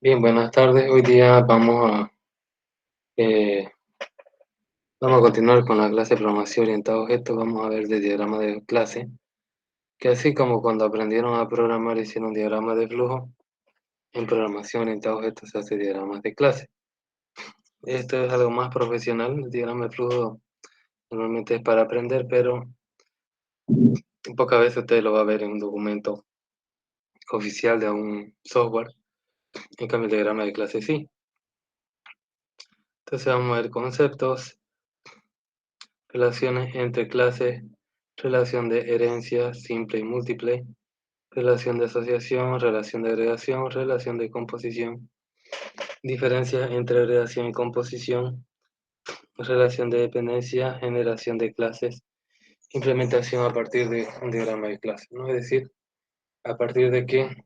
Bien, buenas tardes. Hoy día eh, vamos a continuar con la clase de programación orientada a objetos. Vamos a ver de diagrama de clase, que así como cuando aprendieron a programar hicieron diagrama de flujo, en programación orientada a objetos se hace diagramas de clase. Esto es algo más profesional. El diagrama de flujo normalmente es para aprender, pero pocas veces usted lo va a ver en un documento oficial de un software. En cambio, el diagrama de clase sí. Entonces vamos a ver conceptos, relaciones entre clases, relación de herencia simple y múltiple, relación de asociación, relación de agregación, relación de composición, diferencias entre agregación y composición, relación de dependencia, generación de clases, implementación a partir de un diagrama de clase, ¿no? Es decir, a partir de que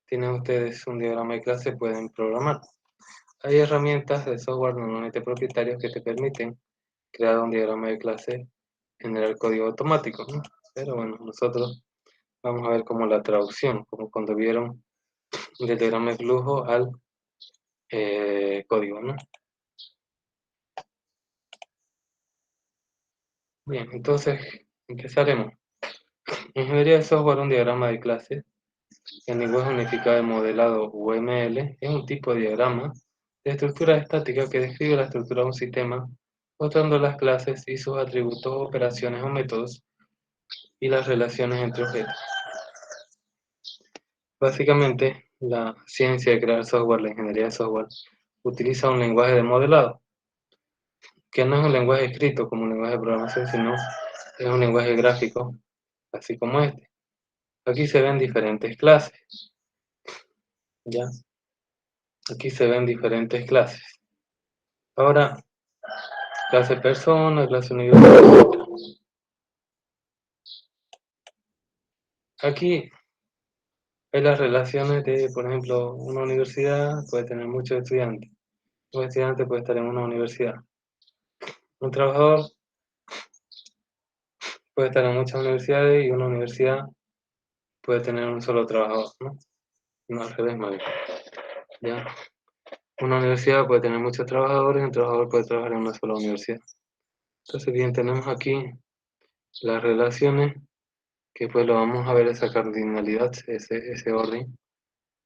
tienen ustedes un diagrama de clase pueden programar. Hay herramientas de software normalmente propietarios que te permiten crear un diagrama de clase, generar código automático, ¿no? Pero bueno, nosotros vamos a ver como la traducción, como cuando vieron del diagrama de flujo al código, ¿no? Bien, entonces empezaremos. Ingeniería de software, un diagrama de clase. El lenguaje unificado de modelado UML es un tipo de diagrama de estructura estática que describe la estructura de un sistema, mostrando las clases y sus atributos, operaciones o métodos y las relaciones entre objetos. Básicamente, la ciencia de crear software, la ingeniería de software, utiliza un lenguaje de modelado, que no es un lenguaje escrito como un lenguaje de programación, sino es un lenguaje gráfico, así como este. Aquí se ven diferentes clases, ¿ya? Aquí se ven diferentes clases. Ahora, clase persona, clase universidad, etc. Aquí hay las relaciones de, por ejemplo, una universidad puede tener muchos estudiantes. Un estudiante puede estar en una universidad. Un trabajador puede estar en muchas universidades y una universidad puede tener un solo trabajador, ¿no? No al revés, más bien, ¿ya? Una universidad puede tener muchos trabajadores y un trabajador puede trabajar en una sola universidad. Entonces, bien, tenemos aquí las relaciones, que pues lo vamos a ver esa cardinalidad, ese orden.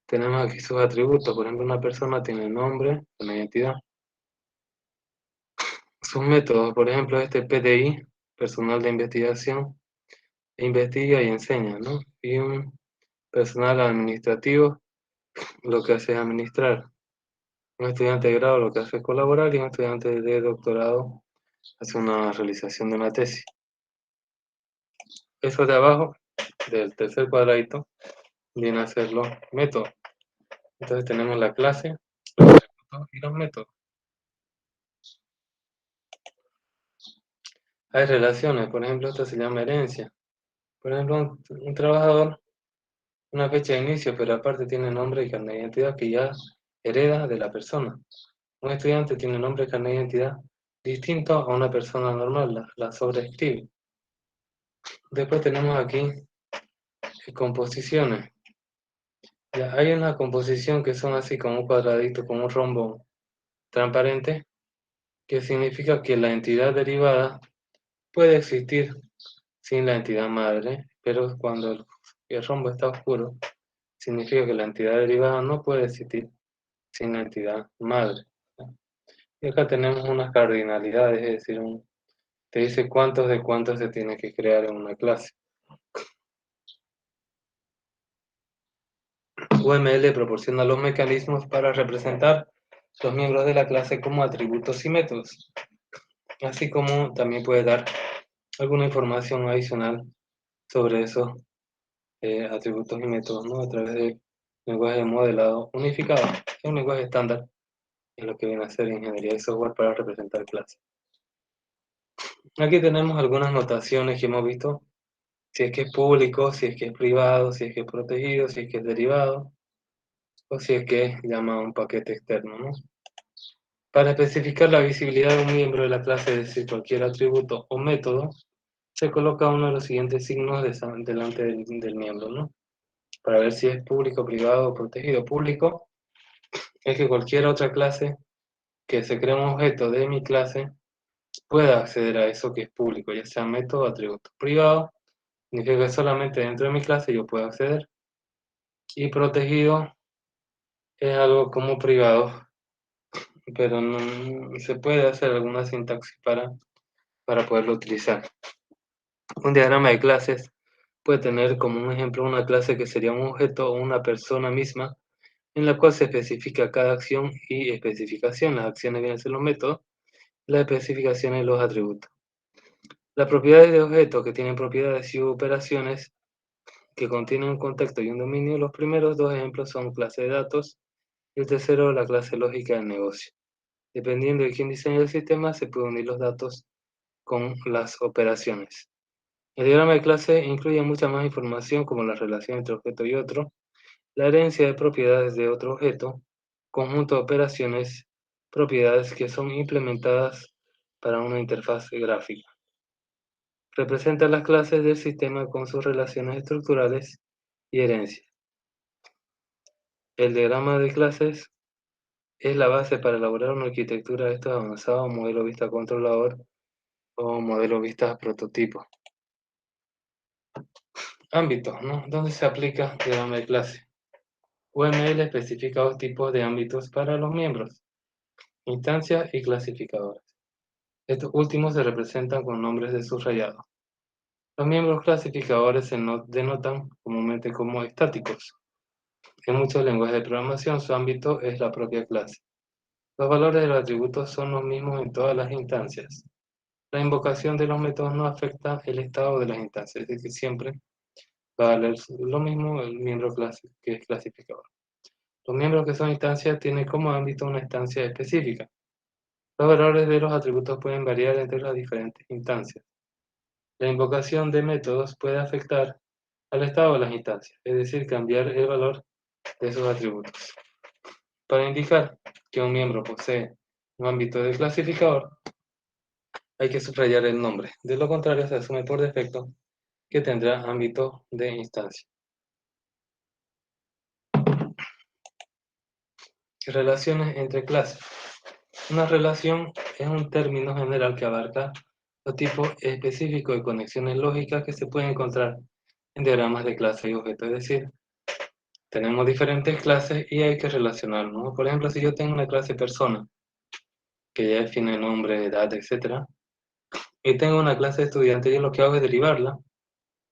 Tenemos aquí sus atributos, por ejemplo, una persona tiene nombre, una identidad. Sus métodos, por ejemplo, este PDI, personal de investigación, investiga y enseña, ¿no? Y un personal administrativo, lo que hace es administrar. Un estudiante de grado lo que hace es colaborar y un estudiante de doctorado hace una realización de una tesis. Eso de abajo, del tercer cuadradito, viene a ser los métodos. Entonces tenemos la clase, los atributos y los métodos. Hay relaciones, por ejemplo, esto se llama herencia. Por ejemplo, un trabajador, una fecha de inicio, pero aparte tiene nombre y carnet de identidad que ya hereda de la persona. Un estudiante tiene nombre y carnet de identidad distinto a una persona normal, la sobrescribe. Después tenemos aquí composiciones. Ya, hay una composición que son así como un cuadradito, como un rombo transparente, que significa que la entidad derivada puede existir sin la entidad madre, pero cuando el rombo está oscuro, significa que la entidad derivada no puede existir sin la entidad madre. Y acá tenemos unas cardinalidades, es decir, te dice cuántos de cuántos se tiene que crear en una clase. UML proporciona los mecanismos para representar los miembros de la clase como atributos y métodos, así como también puede dar alguna información adicional sobre esos atributos y métodos, ¿no? A través del lenguaje de modelado unificado, que es un lenguaje estándar en lo que viene a ser ingeniería de software para representar clases. Aquí tenemos algunas notaciones que hemos visto, si es que es público, si es que es privado, si es que es protegido, si es que es derivado, o si es que llama a un paquete externo, ¿no? Para especificar la visibilidad de un miembro de la clase, es decir, cualquier atributo o método, se coloca uno de los siguientes signos delante del miembro, ¿no? Para ver si es público, privado o protegido. Público es que cualquier otra clase que se cree un objeto de mi clase pueda acceder a eso que es público, ya sea método o atributo. Privado significa que solamente dentro de mi clase yo puedo acceder. Y protegido es algo como privado, pero no se puede hacer alguna sintaxis para poderlo utilizar. Un diagrama de clases puede tener como un ejemplo una clase que sería un objeto o una persona misma en la cual se especifica cada acción y especificación. Las acciones vienen a ser los métodos, las especificaciones los atributos. Las propiedades de objetos que tienen propiedades y operaciones que contienen un contexto y un dominio, los primeros dos ejemplos son clase de datos y el tercero la clase lógica del negocio. Dependiendo de quién diseña el sistema, se pueden unir los datos con las operaciones. El diagrama de clase incluye mucha más información como la relación entre objeto y otro, la herencia de propiedades de otro objeto, conjunto de operaciones, propiedades que son implementadas para una interfaz gráfica. Representa las clases del sistema con sus relaciones estructurales y herencia. El diagrama de clases es la base para elaborar una arquitectura de estos avanzados, modelo vista controlador o modelo vista prototipo. Ámbitos, ¿no? ¿Dónde se aplica diagrama de clase? UML especifica dos tipos de ámbitos para los miembros, instancias y clasificadores. Estos últimos se representan con nombres de subrayado. Los miembros clasificadores se denotan comúnmente como estáticos. En muchos lenguajes de programación su ámbito es la propia clase. Los valores de los atributos son los mismos en todas las instancias. La invocación de los métodos no afecta el estado de las instancias, es decir, siempre va a valer lo mismo el miembro que es clasificador. Los miembros que son instancias tienen como ámbito una instancia específica. Los valores de los atributos pueden variar entre las diferentes instancias. La invocación de métodos puede afectar al estado de las instancias, es decir, cambiar el valor de sus atributos. Para indicar que un miembro posee un ámbito de clasificador, hay que subrayar el nombre. De lo contrario, se asume por defecto que tendrá ámbito de instancia. Relaciones entre clases. Una relación es un término general que abarca los tipos específicos de conexiones lógicas que se pueden encontrar en diagramas de clase y objeto. Es decir, tenemos diferentes clases y hay que relacionarnos, ¿no? Por ejemplo, si yo tengo una clase persona, que ya define nombre, edad, etc., y tengo una clase de estudiante, yo lo que hago es derivarla,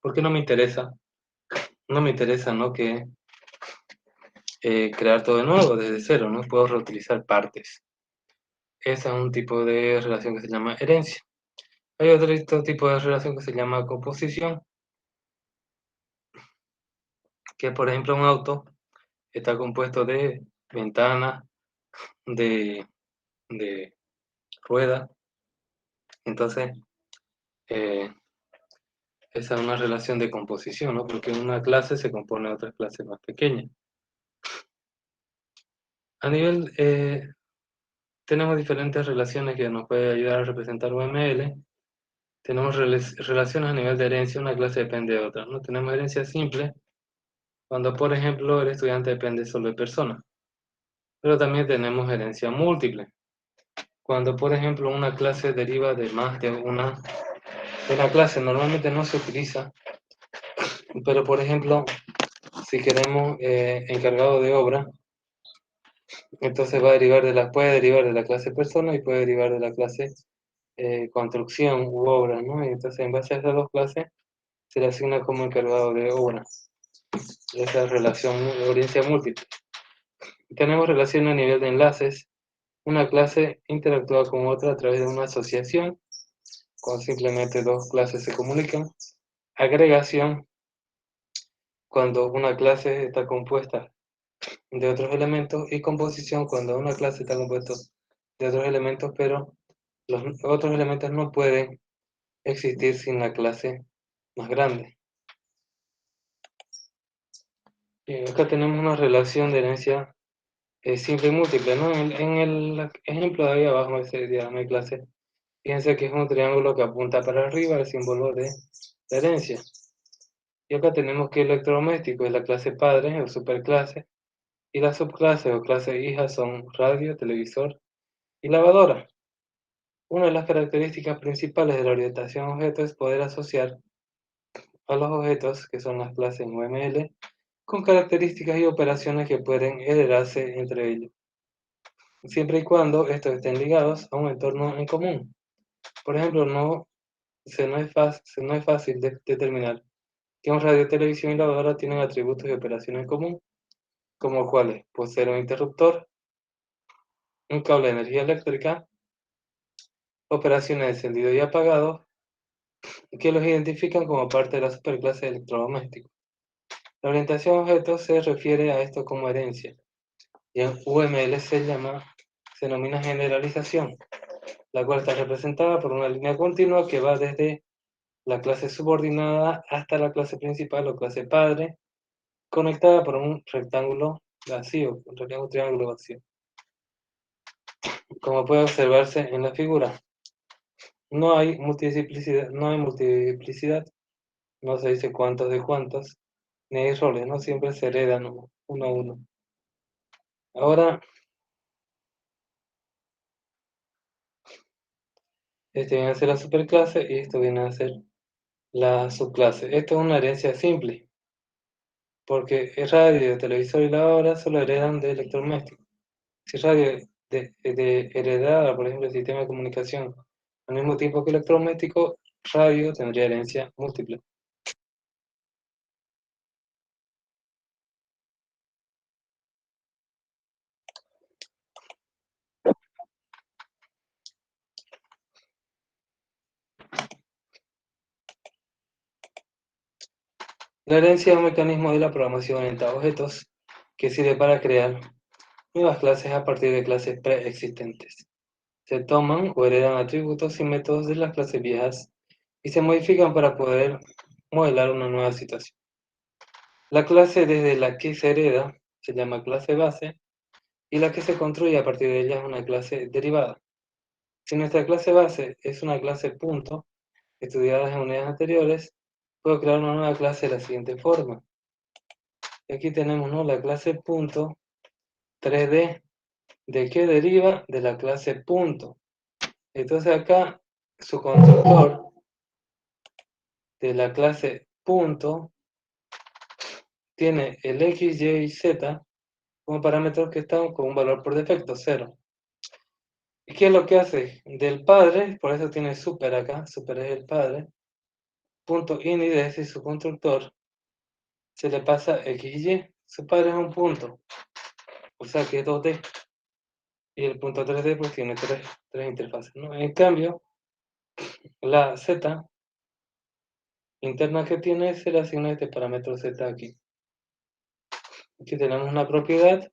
porque no me interesa, ¿no? Que crear todo de nuevo, desde cero, ¿no? Puedo reutilizar partes. Ese es un tipo de relación que se llama herencia. Hay otro tipo de relación que se llama composición, que por ejemplo un auto está compuesto de ventanas, de, de ruedas. Entonces, eh, esa es una relación de composición, ¿no? Porque una clase se compone de otras clases más pequeñas. A nivel, tenemos diferentes relaciones que nos pueden ayudar a representar UML. Tenemos relaciones a nivel de herencia, una clase depende de otra, ¿no? Tenemos herencia simple, cuando por ejemplo el estudiante depende solo de personas. Pero también tenemos herencia múltiple, cuando por ejemplo una clase deriva de más de una clase. Normalmente no se utiliza, pero por ejemplo, si queremos encargado de obra, entonces puede derivar de la clase persona y puede derivar de la clase construcción u obra, ¿no? Y entonces en base a esas dos clases se le asigna como encargado de obra. Esa relación de herencia múltiple. Tenemos relación a nivel de enlaces. Una clase interactúa con otra a través de una asociación, cuando simplemente dos clases se comunican. Agregación, cuando una clase está compuesta de otros elementos. Y composición, cuando una clase está compuesta de otros elementos, pero los otros elementos no pueden existir sin la clase más grande. Acá tenemos una relación de herencia simple y múltiple, ¿no? En el ejemplo de ahí abajo, ese diagrama de clase, fíjense que es un triángulo que apunta para arriba, el símbolo de la herencia. Y acá tenemos que el electrodoméstico es la clase padre o superclase, Y las subclases o clases hijas son radio, televisor y lavadora. Una de las características principales de la orientación a objetos es poder asociar a los objetos, que son las clases UML, con características y operaciones que pueden heredarse entre ellos, siempre y cuando estos estén ligados a un entorno en común. Por ejemplo, no es fácil determinar que un radio, televisión y lavadora tienen atributos y operaciones en común, como cuáles: poseer un interruptor, un cable de energía eléctrica, operaciones de encendido y apagado, que los identifican como parte de la superclase de electrodomésticos. La orientación a objetos se refiere a esto como herencia, y en UML se denomina generalización, la cual está representada por una línea continua que va desde la clase subordinada hasta la clase principal o clase padre, conectada por un rectángulo vacío, un triángulo vacío. Como puede observarse en la figura, no hay multiplicidad, no se dice cuántos de cuántos, ni hay roles, no siempre se heredan uno a uno. Ahora, este viene a ser la superclase y esto viene a ser la subclase. Esto es una herencia simple, porque el radio, el televisor y la hora solo heredan de electrodomésticos. Si radio de heredada, por ejemplo, el sistema de comunicación, al mismo tiempo que electrodoméstico, radio tendría herencia múltiple. La herencia es un mecanismo de la programación orientada a objetos que sirve para crear nuevas clases a partir de clases preexistentes. Se toman o heredan atributos y métodos de las clases viejas y se modifican para poder modelar una nueva situación. La clase desde la que se hereda se llama clase base y la que se construye a partir de ella es una clase derivada. Si nuestra clase base es una clase punto, estudiada en unidades anteriores, puedo crear una nueva clase de la siguiente forma. Aquí tenemos, ¿no?, la clase punto 3D. ¿De qué deriva? De la clase punto. Entonces acá su constructor de la clase punto tiene el x, y y z como parámetros que están con un valor por defecto, 0. ¿Y qué es lo que hace? Del padre, por eso tiene super acá, super es el padre, punto ini, es decir, su constructor, se le pasa x y y. Su padre es un punto, o sea que es 2D. Y el punto 3D pues tiene tres interfaces, ¿no? En cambio, la z interna que tiene se le asigna este parámetro z aquí. Aquí tenemos una propiedad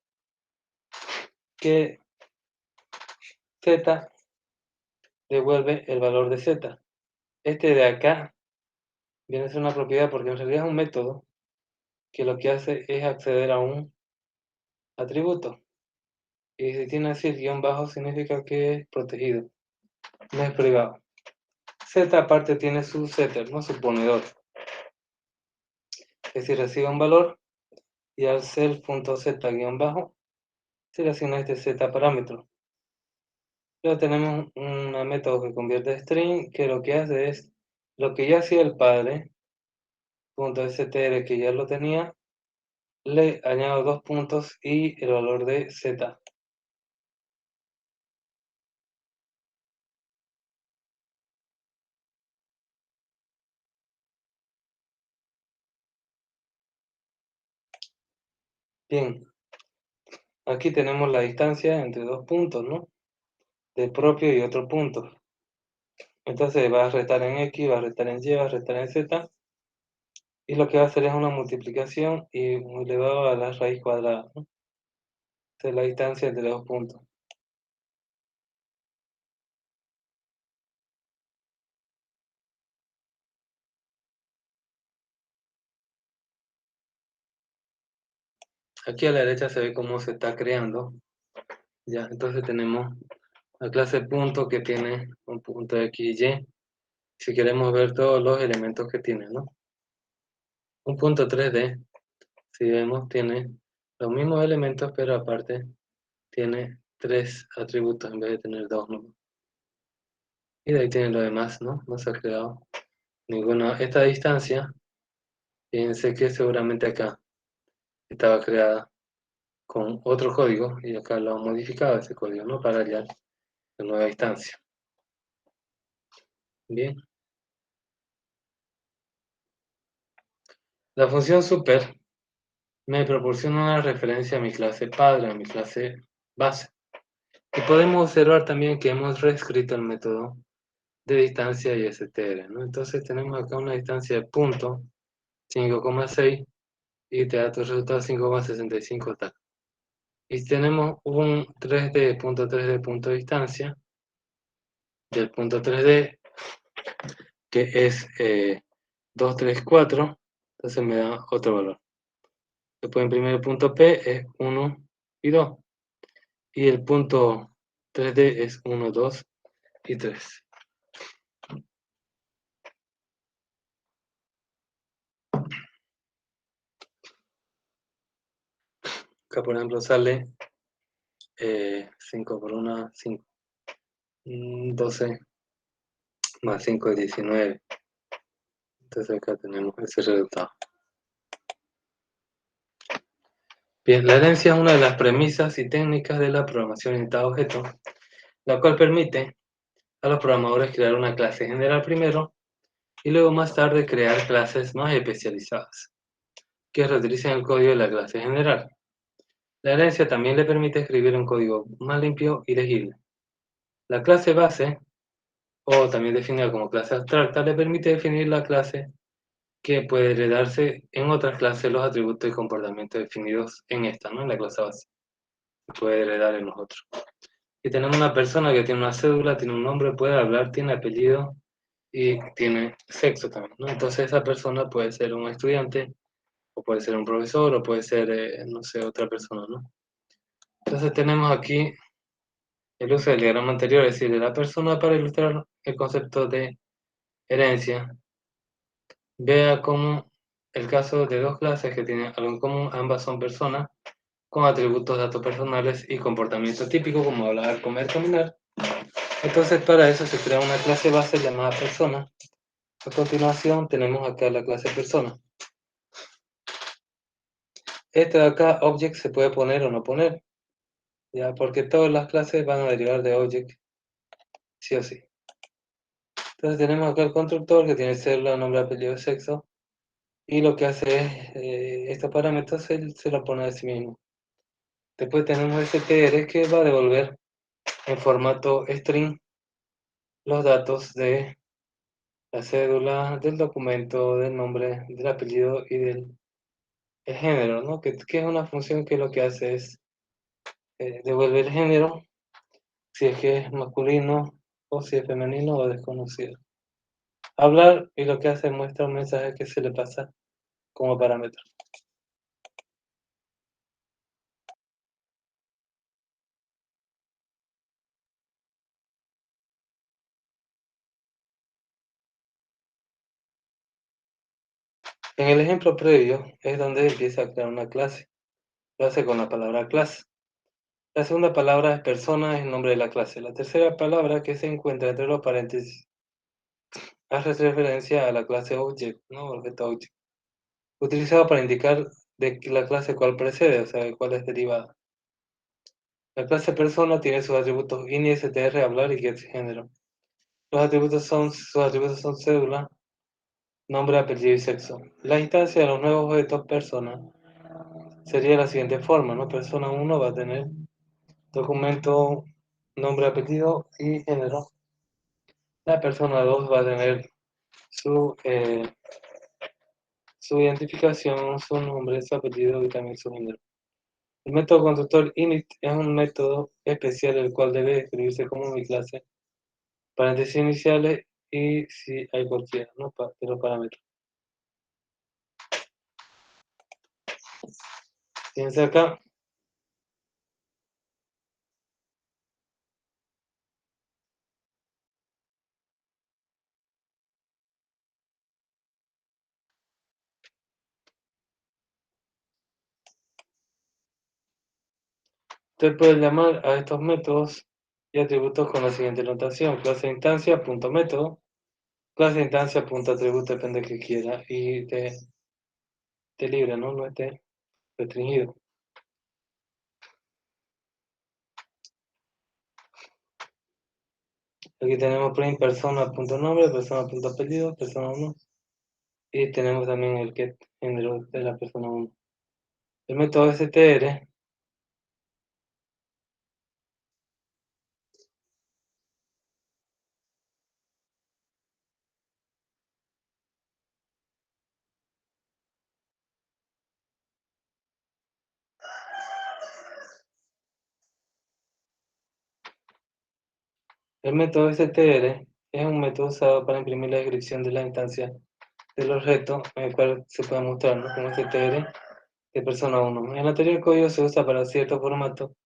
que z devuelve el valor de z. Este de acá viene a ser una propiedad porque en realidad es un método que lo que hace es acceder a un atributo. Y si tiene así el guión bajo significa que es protegido, no es privado. Z aparte tiene su setter, ¿no?, su ponedor. Es decir, recibe un valor y al self.z guión bajo se le asigna este z parámetro. Luego tenemos un método que convierte string, que lo que hace es lo que ya hacía el padre, .str, que ya lo tenía, le añado 2 puntos y el valor de z. Bien, aquí tenemos la distancia entre dos puntos, ¿no?, de propio y otro punto. Entonces va a restar en x, va a restar en y, va a restar en z, y lo que va a hacer es una multiplicación y elevado a la raíz cuadrada, ¿no? Esta es la distancia entre dos puntos. Aquí a la derecha se ve cómo se está creando. Ya, entonces tenemos la clase punto que tiene un punto x y y. Si queremos ver todos los elementos que tiene, ¿no? Un punto 3D, si vemos, tiene los mismos elementos, pero aparte tiene 3 atributos en vez de tener 2, ¿no? Y de ahí tiene lo demás, ¿no? No se ha creado ninguna. Esta distancia, fíjense que seguramente acá estaba creada con otro código y acá lo han modificado ese código, ¿no? Para hallar la nueva distancia. Bien. La función super me proporciona una referencia a mi clase padre, a mi clase base. Y podemos observar también que hemos reescrito el método de distancia y str, ¿no? Entonces tenemos acá una distancia de punto 5,6 y te da tu resultado 5,65 tal. Y tenemos un 3D, punto 3D, punto de distancia del punto 3D que es 234, entonces me da otro valor. Después imprimir el punto P es 1 y 2. Y el punto 3D es 1, 2 y 3. Acá por ejemplo sale 5 por 1, 5. 12 más 5 es 19. Entonces acá tenemos ese resultado. Bien, la herencia es una de las premisas y técnicas de la programación orientada a objetos, la cual permite a los programadores crear una clase general primero y luego más tarde crear clases más especializadas, que reutilicen el código de la clase general. La herencia también le permite escribir un código más limpio y legible. La clase base, o también definida como clase abstracta, le permite definir la clase que puede heredarse en otras clases los atributos y comportamientos definidos en esta, ¿no? En la clase base. Se puede heredar en los otros. Y tenemos una persona que tiene una cédula, tiene un nombre, puede hablar, tiene apellido y tiene sexo también, ¿no? Entonces esa persona puede ser un estudiante, o puede ser un profesor, o puede ser, no sé, otra persona, ¿no? Entonces tenemos aquí el uso del diagrama anterior, es decir, de la persona para ilustrar el concepto de herencia. Vea cómo el caso de dos clases que tienen algo en común, ambas son personas, con atributos, datos personales y comportamiento típico, como hablar, comer, caminar. Entonces para eso se crea una clase base llamada persona. A continuación tenemos acá la clase persona. Este de acá, object, se puede poner o no poner, ya, porque todas las clases van a derivar de object, sí o sí. Entonces tenemos acá el constructor que tiene célula, nombre, apellido, sexo, y lo que hace es, estos parámetros se lo pone a sí mismo. Después tenemos str que va a devolver en formato string los datos de la cédula, del documento, del nombre, del apellido y del el género, ¿no? Que es una función que lo que hace es devolver el género, si es que es masculino o si es femenino o desconocido. Hablar y lo que hace es muestra un mensaje que se le pasa como parámetro. En el ejemplo previo es donde empieza a crear una clase. Lo hace con la palabra clase. La segunda palabra es persona, es el nombre de la clase. La tercera palabra que se encuentra entre los paréntesis hace referencia a la clase object, ¿no? Objeto object, utilizado para indicar de la clase cual precede, o sea, de cuál es derivada. La clase persona tiene sus atributos ini, str, hablar y get género. Sus atributos son cédula, nombre, apellido y sexo. La instancia de los nuevos objetos persona sería la siguiente forma, ¿no? Persona 1 va a tener documento, nombre, apellido y género. La persona 2 va a tener su, su identificación, su nombre, su apellido y también su género. El método constructor init es un método especial el cual debe escribirse como mi clase, paréntesis iniciales y si hay cualquiera, ¿no? De los parámetros. Fíjense acá, Usted puede llamar a estos métodos y atributos con la siguiente notación: clase de instancia, punto método, clase de instancia, punto atributo, depende del que quiera, y de libre, ¿no? No esté restringido. Aquí tenemos print persona.nombre, persona.apellido, persona 1, y tenemos también el get género de la persona 1. El método str El método str es un método usado para imprimir la descripción de la instancia del objeto en el cual se puede mostrar, ¿no? Como str de persona 1. El anterior código se usa para cierto formato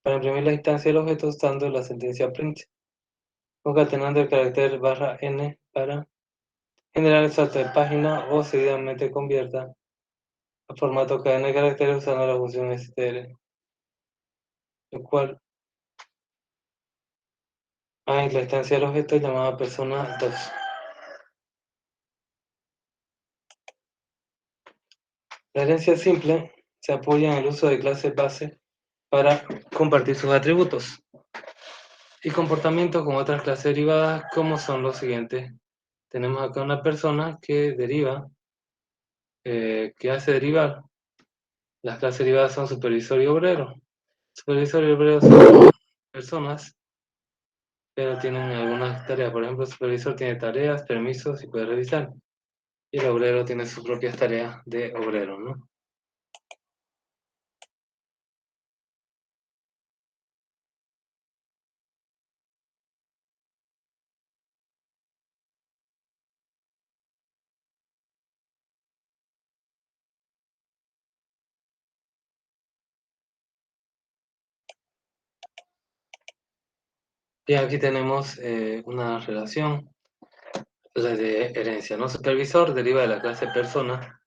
para imprimir la instancia del objeto usando la sentencia print, concatenando el carácter /n para generar el salto de página o seguidamente convierta a formato cadena de caracteres usando la función str, lo cual hay la instancia del objeto llamada persona 2. La herencia simple se apoya en el uso de clases base para compartir sus atributos y comportamientos con otras clases derivadas, como son los siguientes. Tenemos acá una persona que deriva, que hace derivar. Las clases derivadas son supervisor y obrero. Supervisor y obrero son personas, pero tienen algunas tareas. Por ejemplo, el supervisor tiene tareas, permisos y puede revisar. Y el obrero tiene sus propias tareas de obrero, ¿no? Y aquí tenemos una relación, la de herencia, ¿no? Supervisor deriva de la clase persona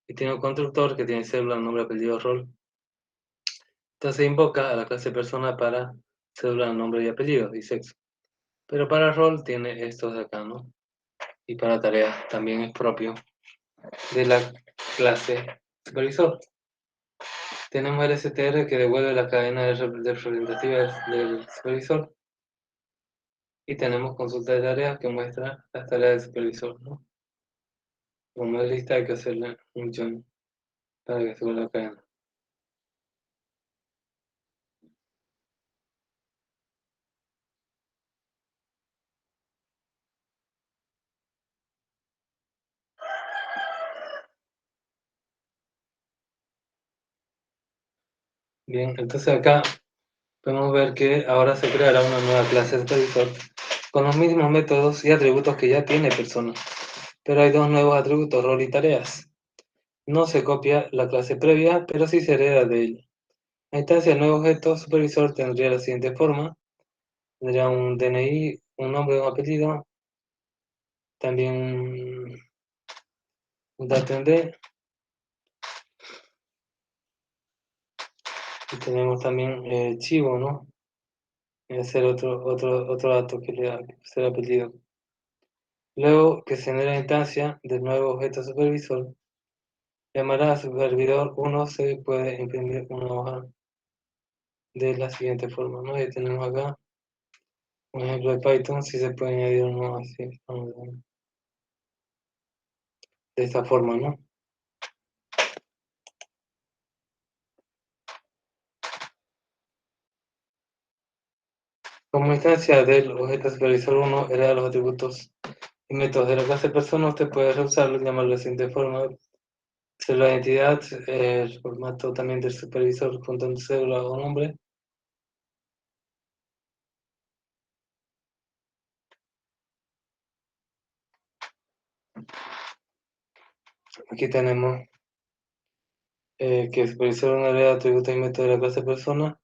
y tiene un constructor que tiene cédula, nombre, apellido, rol. Entonces invoca a la clase persona para cédula, nombre y apellido y sexo. Pero para rol tiene estos de acá, ¿no? Y para tareas también es propio de la clase supervisor. Tenemos el str que devuelve la cadena de representativa del supervisor. Y tenemos consulta de tareas que muestra las tareas del supervisor, ¿no? Como es lista hay que hacerle un join para que suba la cadena. Bien, entonces acá podemos ver que ahora se creará una nueva clase de supervisor con los mismos métodos y atributos que ya tiene persona. Pero hay dos nuevos atributos, rol y tareas. No se copia la clase previa, pero sí se hereda de ella. La instancia del nuevo objeto supervisor tendría la siguiente forma. Tendría un DNI, un nombre, un apellido, también un dato y tenemos también chivo, ¿no? Ese es otro dato que le da, que es el apellido. Luego que se genera la instancia del nuevo objeto supervisor, llamará a su servidor 1, se puede imprimir una hoja de la siguiente forma, ¿no? Ya tenemos acá un ejemplo de Python, si se puede añadir uno así, de esta forma, ¿no? Como instancia del objeto supervisor 1 hereda los atributos y métodos de la clase persona, usted puede reusarlo y llamarlo de la siguiente forma. La identidad, el formato también del supervisor junto a cédula o nombre. Aquí tenemos que el supervisor una área de atributos y métodos de la clase persona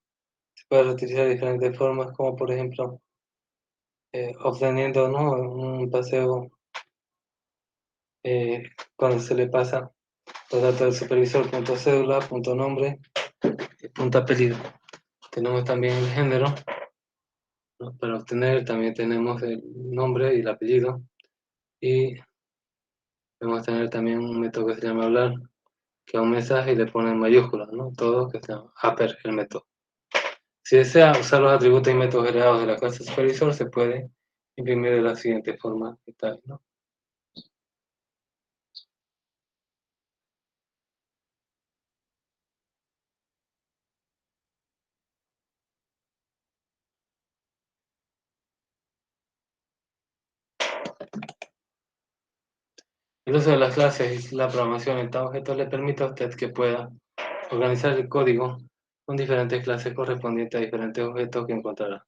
se puede reutilizar de diferentes formas, como por ejemplo obteniendo, ¿no?, un paseo cuando se le pasa los datos del supervisor, punto cédula, punto nombre, punto apellido. Tenemos también el género, ¿no? Para obtener también tenemos el nombre y el apellido. Y podemos tener también un método que se llama hablar, que es un mensaje y le ponen mayúsculas, ¿no? Todo que se llama upper, el método. Si desea usar los atributos y métodos heredados de la clase supervisor, se puede imprimir de la siguiente forma que está ahí, ¿no? El uso de las clases y la programación en tal objeto le permite a usted que pueda organizar el código con diferentes clases correspondientes a diferentes objetos que encontrará.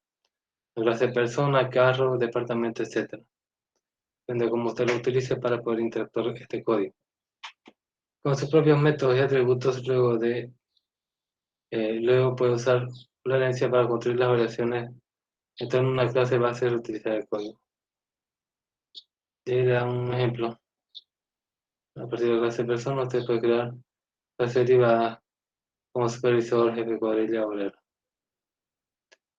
La clase persona, carro, departamento, etc. Depende de cómo usted lo utilice para poder interactuar este código. Con sus propios métodos y atributos, luego puede usar la herencia para construir las variaciones. Entonces, en una clase base de utilizar el código. Y ahí da un ejemplo. A partir de la clase persona, usted puede crear clase derivada como supervisor, jefe, cuadrilla, obrero.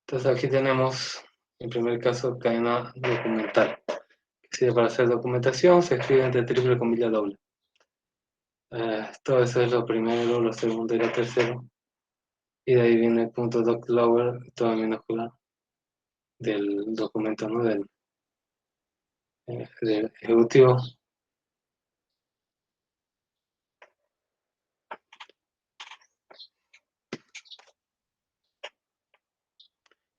Entonces, aquí tenemos, en primer caso, cadena documental. Que sirve para hacer documentación, se escribe entre triple comilla doble. Todo eso es lo primero, lo segundo y lo tercero. Y de ahí viene el punto doc lower, todo en minúscula, del documento, ¿no? Del ejecutivo.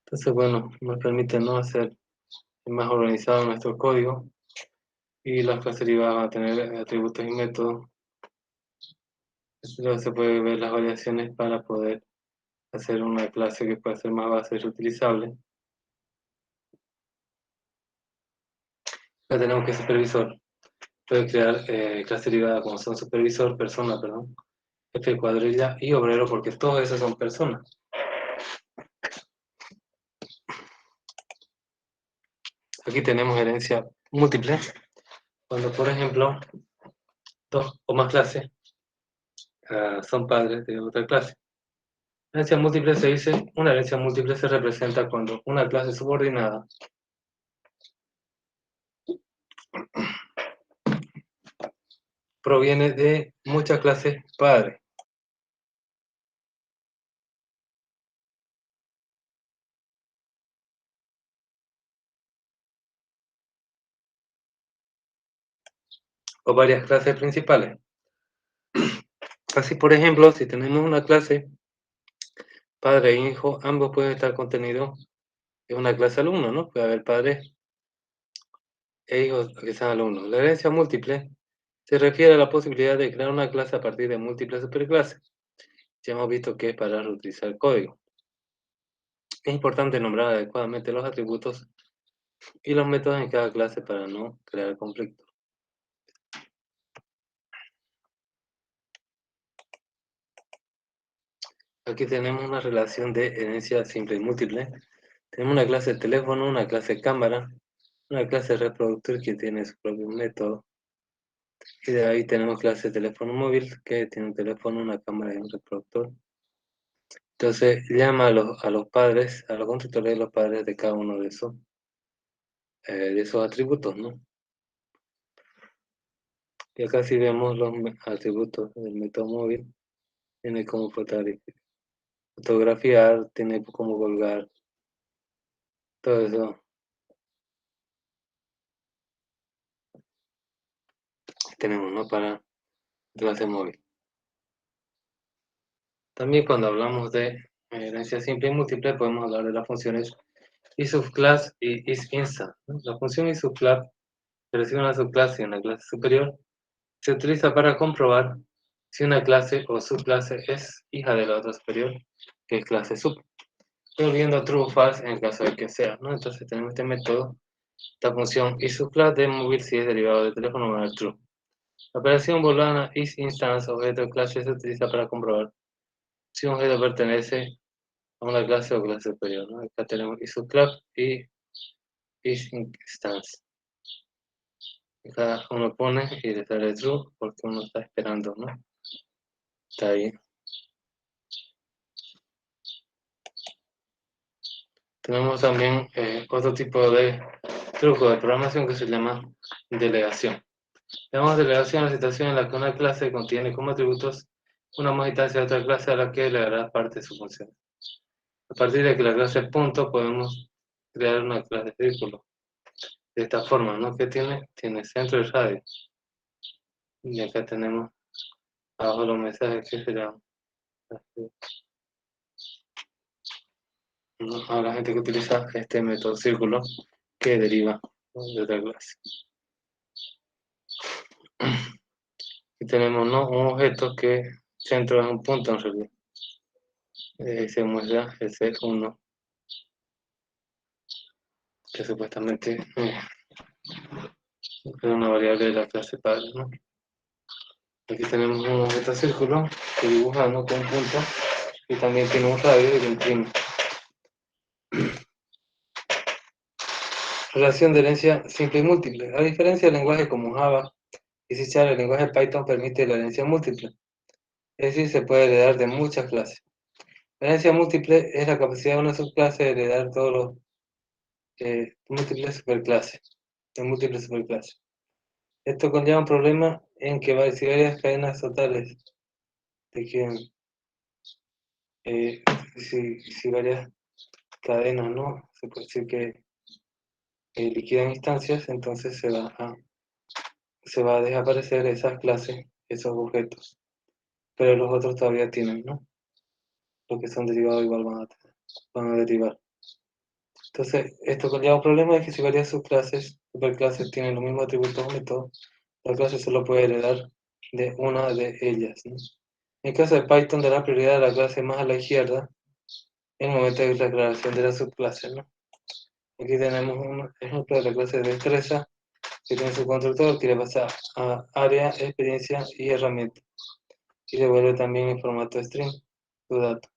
Entonces, bueno, nos permite, ¿no?, hacer más organizado nuestro código y las clases derivadas van a tener atributos y métodos. Luego se puede ver las variaciones para poder hacer una clase que pueda ser más base y reutilizable. Ya tenemos que supervisor puede crear clase derivada como son supervisor, persona, perdón, jefe, cuadrilla y obrero, porque todos esos son personas. Aquí tenemos herencia múltiple, cuando por ejemplo dos o más clases son padres de otra clase. Herencia múltiple se dice, una herencia múltiple se representa cuando una clase subordinada proviene de muchas clases padres. O varias clases principales. Así, por ejemplo, si tenemos una clase padre e hijo, ambos pueden estar contenidos en una clase alumno, ¿no? Puede haber padres e hijos que sean alumnos. La herencia múltiple se refiere a la posibilidad de crear una clase a partir de múltiples superclases. Ya hemos visto que es para reutilizar el código. Es importante nombrar adecuadamente los atributos y los métodos en cada clase para no crear conflictos. Aquí tenemos una relación de herencia simple y múltiple. Tenemos una clase de teléfono, una clase de cámara, una clase de reproductor que tiene su propio método. Y de ahí tenemos clase de teléfono móvil que tiene un teléfono, una cámara y un reproductor. Entonces llama a los padres, a los constructores de los padres de cada uno de esos atributos, ¿no? Y acá sí vemos los atributos del método móvil. Tiene como fotografiar, tiene como colgar, todo eso tenemos, ¿no? Para clase móvil. También cuando hablamos de herencia simple y múltiple podemos hablar de las funciones isUbclass y isInstance, ¿no? La función isUbclass que recibe una subclase y una clase superior se utiliza para comprobar si una clase o subclase es hija de la otra superior, que es clase sub, devolviendo true o false en el caso de que sea, ¿no? Entonces tenemos este método, esta función isUbclass de móvil si es derivado de teléfono va a dar true. La operación booleana isInstance objeto de clase se utiliza para comprobar si un objeto pertenece a una clase o clase superior, ¿no? Acá tenemos isUbclass y isInstance. Cada uno pone y le sale true porque uno está esperando, ¿no? Está ahí. Tenemos también otro tipo de truco de programación que se llama delegación. Llamamos delegación a la situación en la que una clase contiene como atributos una más instancia de otra clase a la que le dará parte de su función. A partir de que la clase es punto, podemos crear una clase círculo. De esta forma, ¿no? ¿Qué tiene? Tiene centro y radio. Y acá tenemos abajo los mensajes que serán. A la gente que utiliza este método círculo que deriva de otra clase. Y tenemos, ¿no?, un objeto que centro es un punto en realidad. Se muestra el C1, que supuestamente es una variable de la clase padre, ¿no? Aquí tenemos un objeto círculo que dibuja, ¿no?, con un punto y también tiene un radio y lo imprime. Relación de herencia simple y múltiple. A diferencia del lenguaje como Java y C#, el lenguaje Python permite la herencia múltiple. Es decir, se puede heredar de muchas clases. La herencia múltiple es la capacidad de una subclase de heredar todos los múltiples superclases. Esto conlleva un problema en que si varias cadenas totales de que si varias cadenas, ¿no?, se puede decir que liquidan instancias, entonces se va a desaparecer esas clases, esos objetos, pero los otros todavía tienen, ¿no? Los que son derivados igual van a derivar. Entonces, esto conlleva un problema de que si varias superclases tienen los mismos atributos o métodos, la clase solo puede heredar de una de ellas, ¿no? En el caso de Python, dará prioridad a la clase más a la izquierda en el momento de la declaración de la subclase, ¿no? Aquí tenemos un ejemplo de la clase de destreza, que tiene su constructor, que le pasa a área, experiencia y herramienta. Y devuelve también en formato string su dato.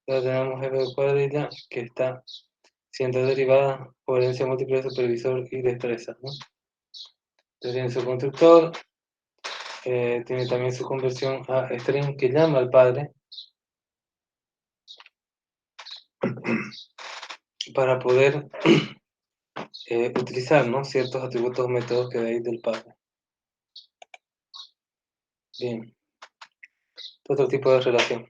Ahora tenemos f de cuadrilla, que está siendo derivada por herencia múltiple de supervisor y destreza, ¿no? Entonces tiene su constructor, tiene también su conversión a string que llama al padre para poder utilizar, ¿no?, ciertos atributos o métodos que hay del padre. Bien, otro tipo de relación.